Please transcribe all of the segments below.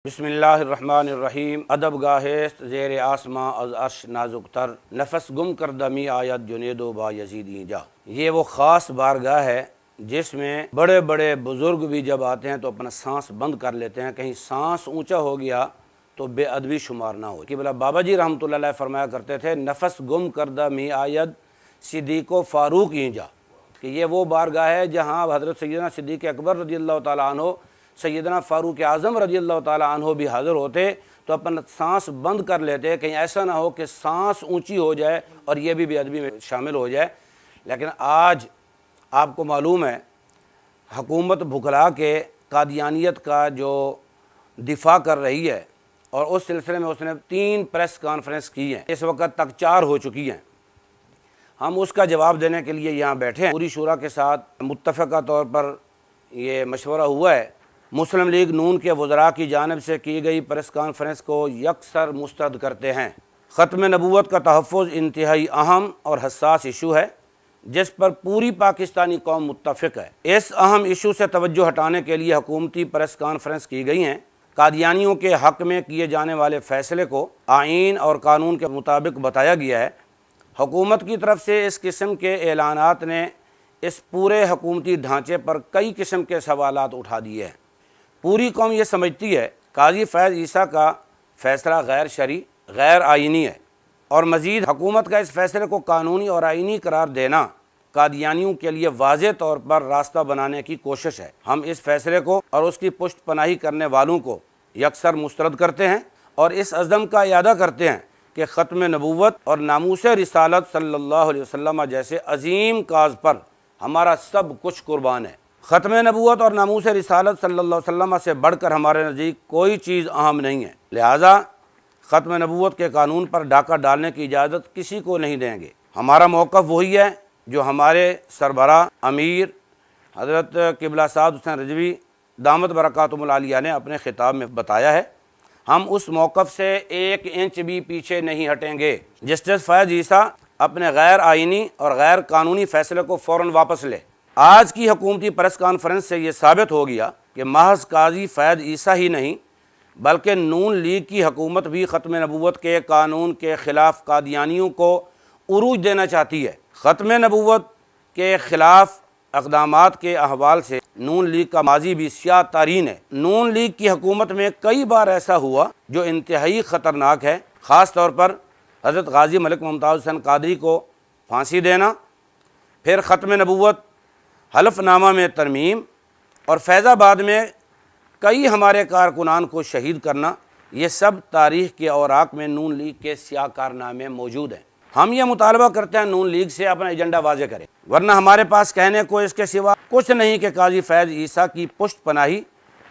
बिस्मिल्लाहिर्रहमानिर्रहीम। अदब गाहेस्त ज़ेर आसमां अज़ अर्श नाजुक तर, नफस गुम कर दमी आयत जुनेदो बा यजीदी जा। ये वो ख़ास बारगाह है जिसमें बड़े बड़े बुज़ुर्ग भी जब आते हैं तो अपना सांस बंद कर लेते हैं, कहीं सांस ऊंचा हो गया तो बेअदबी शुमार ना हो। कि बोला बाबा जी रहमतुल्लाह अलैह फरमाया करते थे, नफस गुम कर दमी आयत सिद्दीक़ो फ़ारूक ही जा, कि ये वो बारगाह है जहाँ हज़रत सैयदना सिद्दीक़ अकबर रज़ियल्लाहु ताला अन्हु, सैयदना फ़ारूक आज़म रज़ियल्लाहु ताला अन्हु भी हाज़िर होते तो अपन सांस बंद कर लेते, कहीं ऐसा ना हो कि सांस ऊंची हो जाए और ये भी बेअदबी में शामिल हो जाए। लेकिन आज आपको मालूम है हुकूमत भुखला के कादियानियत का जो दिफा कर रही है और उस सिलसिले में उसने 3 प्रेस कॉन्फ्रेंस की हैं, इस वक्त तक 4 हो चुकी हैं। हम उसका जवाब देने के लिए यहाँ बैठे हैं। पूरी शूरा के साथ मुत्तफ़क़ा तौर पर ये मशवरा हुआ है। मुस्लिम लीग नून के वज़रा की जानिब से की गई प्रेस कॉन्फ्रेंस को यकसर मुस्तरद करते हैं। ख़त्म नबूवत का तहफ़्फ़ुज़ इंतहाई अहम और हसास इशू है जिस पर पूरी पाकिस्तानी कौम मुत्तफ़िक़ है। इस अहम इशू से तवज्जो हटाने के लिए हुकूमती प्रेस कॉन्फ्रेंस की गई हैं। कादियानियों के हक़ में किए जाने वाले फ़ैसले को आईन और कानून के मुताबिक बताया गया है। हुकूमत की तरफ से इस किस्म के ऐलानात ने इस पूरे हुकूमती ढांचे पर कई किस्म के सवालात उठा दिए हैं। पूरी कौम ये समझती है काजी फैज़ ईसा का फ़ैसला गैर शरई, गैर आइनी है और मज़ीद हुकूमत का इस फ़ैसले को कानूनी और आइनी करार देना कादियानियों के लिए वाज़ेह तौर पर रास्ता बनाने की कोशिश है। हम इस फ़ैसले को और उसकी पुष्ट पनाही करने वालों को यकसर मुस्तरद करते हैं और इस अज़म का इयादा करते हैं कि ख़त्म नबूवत और नामूस रिसालत सल्लल्लाहु अलैहि वसल्लम जैसे अजीम काज पर हमारा सब कुछ कुर्बान है। ख़त्म नबूवत और नामूस रिसालत सल्लल्लाहु अलैहि वसल्लम से बढ़कर हमारे नज़दीक कोई चीज़ अहम नहीं है। लिहाजा ख़त्म नबूवत के कानून पर डाका डालने की इजाज़त किसी को नहीं देंगे। हमारा मौक़िफ़ वही है जो हमारे सरबरा अमीर हज़रत क़िबला साद हुसैन रिज़वी दामत बरकातुहुल आलिया ने अपने ख़िताब में बताया है। हम उस मौक़िफ़ से 1 इंच भी पीछे नहीं हटेंगे। जस्टिस फैज़ ईसा अपने गैर आइनी और गैर कानूनी फ़ैसले को फ़ौरन वापस ले। आज की हुकूमती प्रेस कॉन्फ्रेंस से ये साबित हो गया कि महज काजी फैज़ ईसा ही नहीं बल्कि नून लीग की हुकूमत भी ख़त्म नबूवत के कानून के ख़िलाफ़ कादियानियों को उरूज देना चाहती है। ख़त्म नबूवत के ख़िलाफ़ इक़दामात के अहवाल से नून लीग का माजी भी स्याह तारीन है। नून लीग की हुकूमत में कई बार ऐसा हुआ जो इंतहाई ख़तरनाक है। ख़ास तौर पर हज़रत गाज़ी मलिक मुमताज़ हुसैन क़ादरी को फांसी देना, फिर ख़त्म नबूवत, हलफनामा में तरमीम और फैज़ाबाद में कई हमारे कारकुनान को शहीद करना, ये सब तारीख़ के औराक में नून लीग के स्याह कारनामे मौजूद हैं। हम ये मुतालबा करते हैं नून लीग से अपना एजेंडा वाज़ेह करें, वरना हमारे पास कहने को इसके सिवा कुछ नहीं कि काजी फैज़ ईसा की पुष्ट पनाही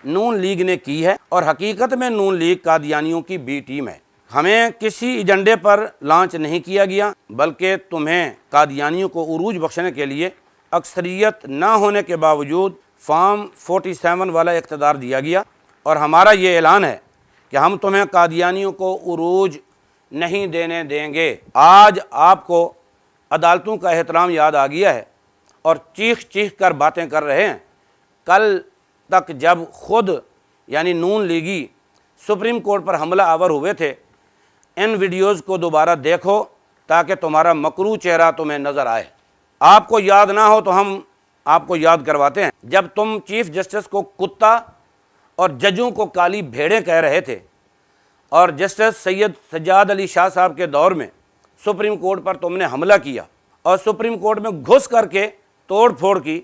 नून लीग ने की है और हकीकत में नून लीग कादियानियों की बी टीम है। हमें किसी एजेंडे पर लॉन्च नहीं किया गया बल्कि तुम्हें कादियानियों को उरूज बख्शने के लिए अक्सरियत ना होने के बावजूद फॉर्म 47 वाला इक़्तिदार दिया गया और हमारा ये ऐलान है कि हम तुम्हें कादियानियों को उरूज नहीं देने देंगे। आज आपको अदालतों का एहतराम याद आ गया है और चीख चीख कर बातें कर रहे हैं। कल तक जब खुद यानी नून लीगी सुप्रीम कोर्ट पर हमला आवर हुए थे, इन वीडियोज़ को दोबारा देखो ताकि तुम्हारा मकरू चेहरा तुम्हें नज़र आए। आपको याद ना हो तो हम आपको याद करवाते हैं। जब तुम चीफ जस्टिस को कुत्ता और जजों को काली भेड़ें कह रहे थे और जस्टिस सैयद सज्जाद अली शाह साहब के दौर में सुप्रीम कोर्ट पर तुमने हमला किया और सुप्रीम कोर्ट में घुस करके तोड़ फोड़ की,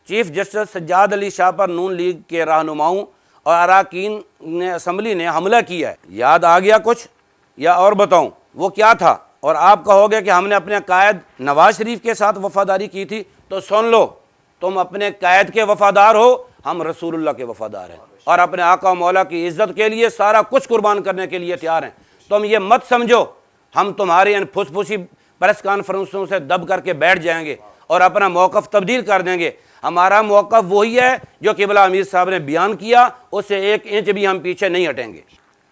चीफ जस्टिस सज्जाद अली शाह पर नून लीग के रहनुमाओं और अरकान ने असम्बली ने हमला किया है। याद आ गया कुछ या और बताऊं वो क्या था? और आप कहोगे कि हमने अपने कायद नवाज शरीफ के साथ वफादारी की थी, तो सुन लो, तुम अपने कायद के वफादार हो, हम रसूलुल्लाह के वफादार हैं और अपने आका मौला की इज़्ज़त के लिए सारा कुछ कुर्बान करने के लिए तैयार हैं। तुम ये मत समझो हम तुम्हारी इन फुसफुसी प्रेस कॉन्फ्रेंसों से दब करके बैठ जाएंगे और अपना मौक़िफ़ तब्दील कर देंगे। हमारा मौक़िफ़ वही है जो क़िबला अमीर साहब ने बयान किया, उससे 1 इंच भी हम पीछे नहीं हटेंगे।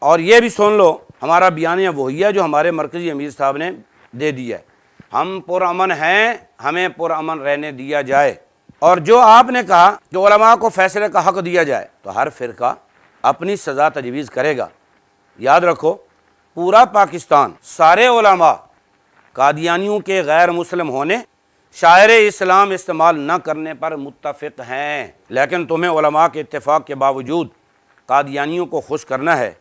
और ये भी सुन लो, हमारा बयानिया वही है जो हमारे मरकज़ी अमीर साहब ने दे दिया है। हम पुरअमन हैं, हमें पुरअमन रहने दिया जाए। और जो आपने कहा कि उलमा को फ़ैसले का हक़ दिया जाए, तो हर फ़िरका اپنی سزا تجویز کرے گا۔ یاد رکھو پورا پاکستان، سارے علماء قادیانیوں کے غیر مسلم ہونے، شاعر اسلام استعمال نہ کرنے پر متفق ہیں، لیکن تمہیں علماء کے اتفاق کے باوجود قادیانیوں کو خوش کرنا ہے،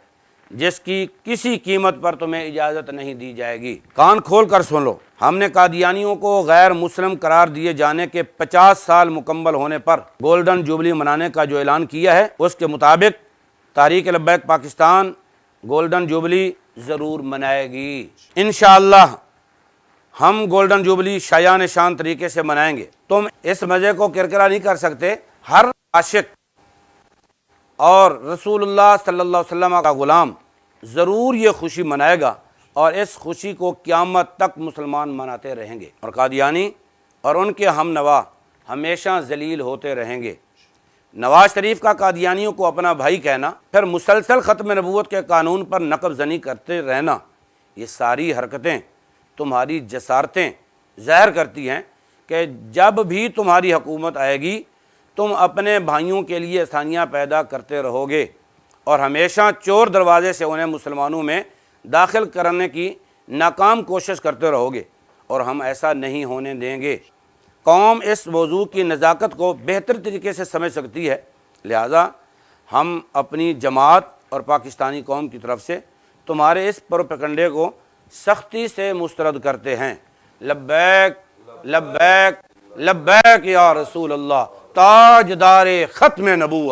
جس کی کسی قیمت پر تمہیں اجازت نہیں دی جائے گی۔ کان کھول کر سن لو، ہم نے قادیانیوں کو غیر مسلم قرار دیے جانے کے 50 سال مکمل ہونے پر گولڈن جوبلی منانے کا جو اعلان کیا ہے، اس کے مطابق تحریک لبیک پاکستان گولڈن جوبلی ضرور منائے گی۔ انشاءاللہ ہم گولڈن جوبلی شایان شان طریقے سے منائیں گے۔ تم اس مزے کو کرکرا نہیں کر سکتے۔ ہر عاشق اور رسول اللہ صلی اللہ علیہ وسلم کا غلام ضرور یہ خوشی منائے گا، اور اس خوشی کو قیامت تک مسلمان مناتے رہیں گے، اور قادیانی اور ان کے ہم نوا ہمیشہ ذلیل ہوتے رہیں گے۔ نواز شریف کا قادیانیوں کو اپنا بھائی کہنا، پھر مسلسل ختم نبوت کے قانون پر نقب زنی کرتے رہنا، یہ ساری حرکتیں تمہاری جسارتیں ظاہر کرتی ہیں کہ جب بھی تمہاری حکومت آئے گی تم اپنے بھائیوں کے لیے آسانیاں پیدا کرتے رہو گے، اور ہمیشہ چور دروازے سے انہیں مسلمانوں میں داخل کرنے کی ناکام کوشش کرتے رہو گے، اور ہم ایسا نہیں ہونے دیں گے۔ قوم اس موضوع کی نزاکت کو بہتر طریقے سے سمجھ سکتی ہے، لہٰذا ہم اپنی جماعت اور پاکستانی قوم کی طرف سے تمہارے اس پروپیگنڈے کو سختی سے مسترد کرتے ہیں۔ لبیک لبیک لبیک یا رسول اللہ، تاجدار ختم نبوت۔